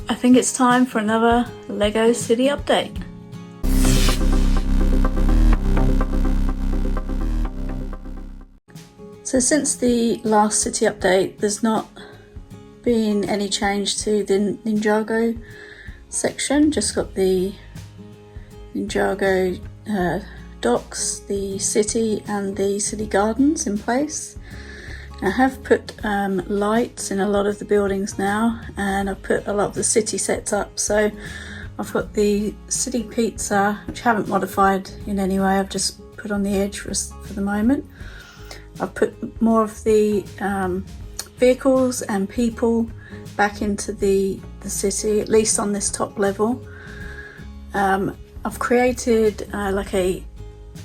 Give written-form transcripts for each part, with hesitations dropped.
I think it's time for another Lego City update. So since the last city update, there's not been any change to the Ninjago section, just got the Ninjago docks, the city and the city gardens in place. I have put lights in a lot of the buildings now, and I've put a lot of the city sets up. So I've got the city pizza, which I haven't modified in any way, I've just put on the edge for the moment. I've put more of the vehicles and people back into the city, at least on this top level. I've created like a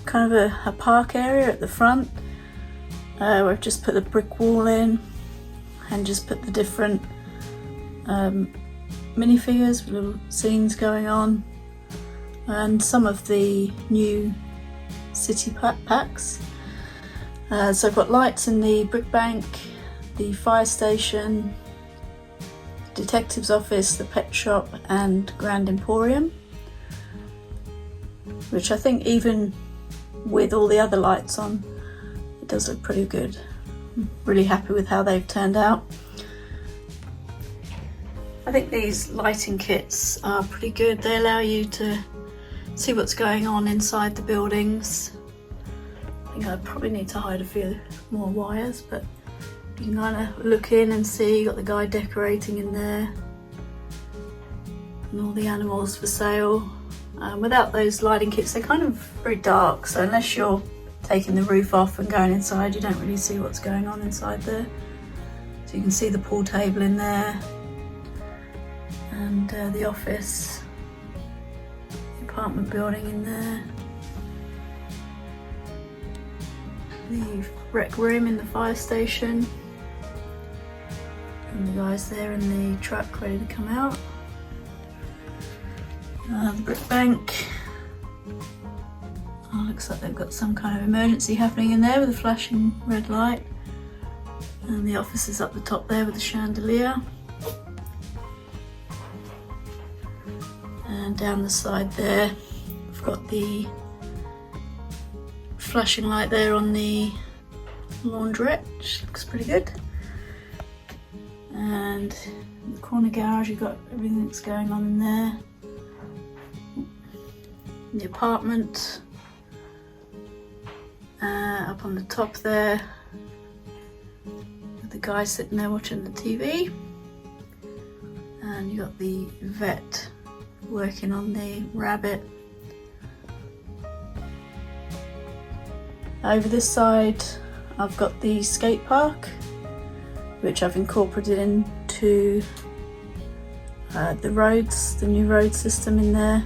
kind of a park area at the front, where I've just put a brick wall in and just put the different minifigures with little scenes going on, and some of the new city packs. So I've got lights in the brick bank, the fire station, detective's office, the pet shop and Grand Emporium, which I think even with all the other lights on, it does look pretty good. I'm really happy with how they've turned out. I think these lighting kits are pretty good. They allow you to see what's going on inside the buildings. I think I probably need to hide a few more wires, but you can kind of look in and see. You got the guy decorating in there and all the animals for sale. Without those lighting kits, they're kind of very dark, so unless you're taking the roof off and going inside, you don't really see what's going on inside there. So you can see the pool table in there, and the office, the apartment building in there, the rec room in the fire station, and the guys there in the truck ready to come out. The brick bank. Oh, looks like they've got some kind of emergency happening in there with a flashing red light. And the office is up the top there with the chandelier. And down the side there, we've got the flashing light there on the laundrette, which looks pretty good. And in the corner garage, you've got everything that's going on in there. The apartment, up on the top there, with the guy sitting there watching the TV. And you got the vet working on the rabbit. Over this side, I've got the skate park, which I've incorporated into the roads, the new road system in there.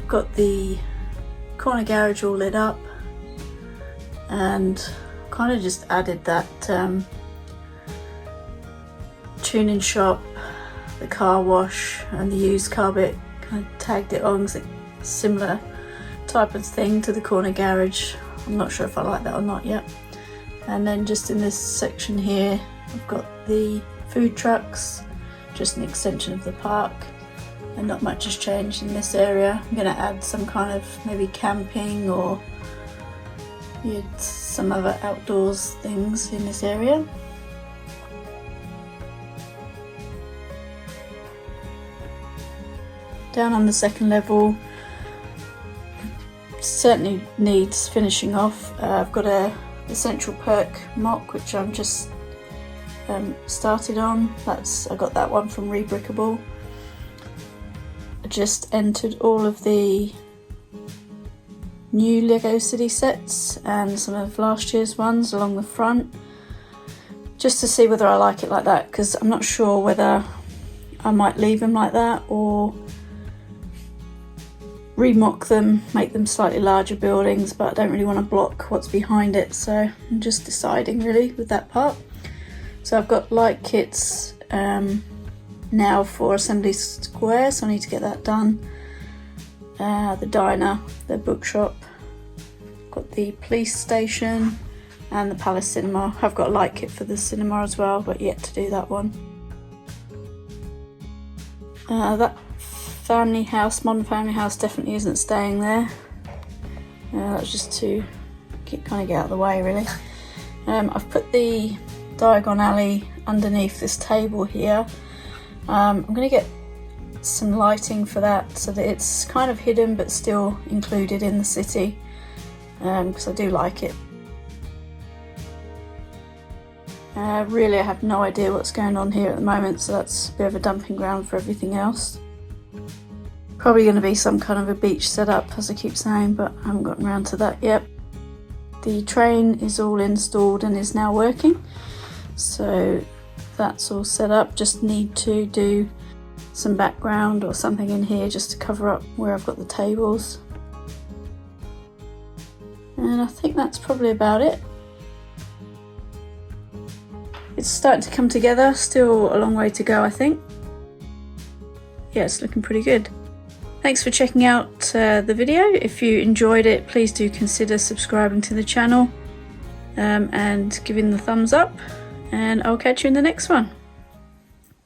Got the corner garage all lit up, and kind of just added that tuning shop, the car wash and the used car bit, kind of tagged it on. It's a similar type of thing to the corner garage. I'm not sure if I like that or not yet. And then just in this section here, I've got the food trucks, just an extension of the park. And not much has changed in this area. I'm going to add some kind of maybe camping or some other outdoors things in this area. Down on the second level, certainly needs finishing off. I've got a Essential Perk mock, which I'm just started on. I got that one from Rebrickable. I just entered all of the new Lego City sets and some of last year's ones along the front, just to see whether I like it like that, because I'm not sure whether I might leave them like that or remock them, make them slightly larger buildings, but I don't really want to block what's behind it, so I'm just deciding really with that part. So I've got light kits now for Assembly Square, so I need to get that done. The diner, the bookshop, got the police station and the Palace Cinema. I've got a light kit for the cinema as well, but yet to do that one. That family house, modern family house, definitely isn't staying there. That's just to kind of get out of the way, really. I've put the Diagon Alley underneath this table here. I'm going to get some lighting for that so that it's kind of hidden but still included in the city, because I do like it. Really, I have no idea what's going on here at the moment, so that's a bit of a dumping ground for everything else. Probably going to be some kind of a beach setup, as I keep saying, but I haven't gotten around to that yet. The train is all installed and is now working, so that's all set up. Just need to do some background or something in here just to cover up where I've got the tables. And I think that's probably about it. It's starting to come together, still a long way to go, I think. Yeah, it's looking pretty good. Thanks for checking out the video. If you enjoyed it, please do consider subscribing to the channel and giving the thumbs up, and I'll catch you in the next one.